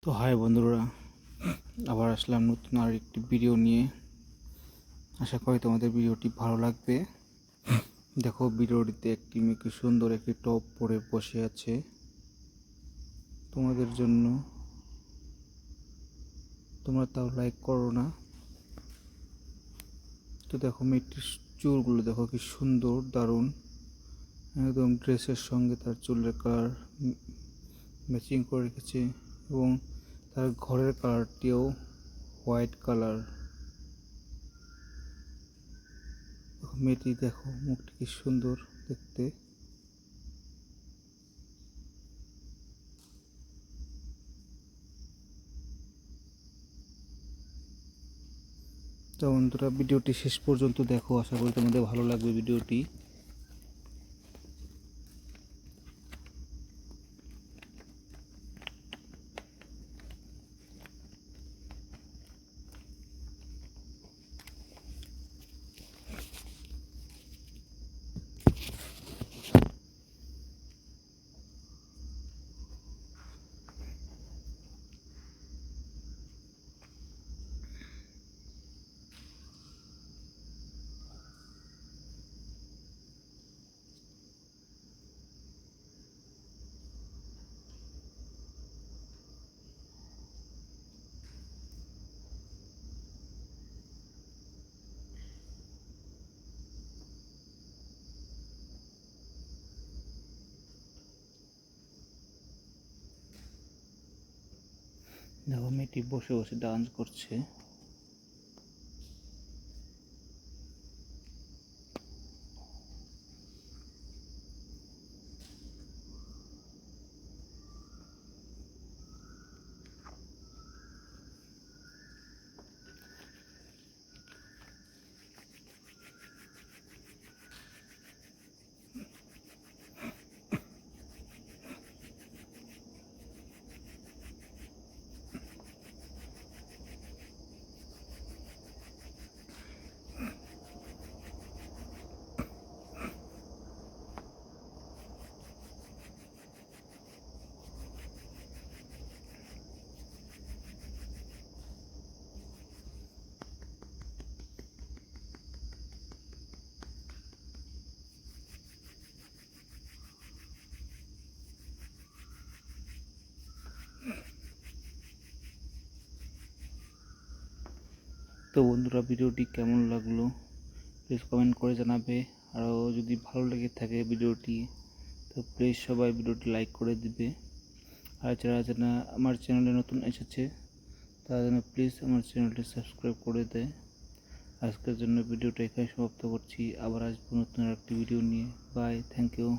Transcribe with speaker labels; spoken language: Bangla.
Speaker 1: তো হাই বন্ধুরা, আবার আসলাম নতুন আর একটি ভিডিও নিয়ে। আশা করি তোমাদের ভিডিওটি ভালো লাগবে। দেখো, ভিডিওটিতে একটি মেয়ে কি সুন্দর একটি টপ পরে বসে আছে তোমাদের জন্য। তোমরা তাও লাইক করো না? তো দেখো, মেয়েটির চুলগুলো দেখো কি সুন্দর, দারুণ, একদম ড্রেসের সঙ্গে তার চুলের কালার ম্যাচিং করে রেখেছে এবং তার ঘরের কালারটিও হোয়াইট কালার। মেয়েটি দেখো, মুখটি কি সুন্দর দেখতে। তো বন্ধুরা, ভিডিওটি শেষ পর্যন্ত দেখো, আশা করি তোমাদের ভালো লাগবে ভিডিওটি। দেখো, মেয়েটি বসে বসে ডান্স করছে। তো বন্ধুরা, ভিডিওটি কেমন লাগলো প্লিজ কমেন্ট করে জানাবে। আরও যদি ভালো লেগে থাকে ভিডিওটি, তো প্লিজ সবাই ভিডিওটি লাইক করে দিবে। আর যারা যারা আমার চ্যানেলে নতুন এসেছে তারা যেন প্লিজ আমার চ্যানেলটি সাবস্ক্রাইব করে দেয়। আজকের জন্য ভিডিওটা এখানে সমাপ্ত করছি। আবার আসবো নতুন একটি ভিডিও নিয়ে। Bye, thank you.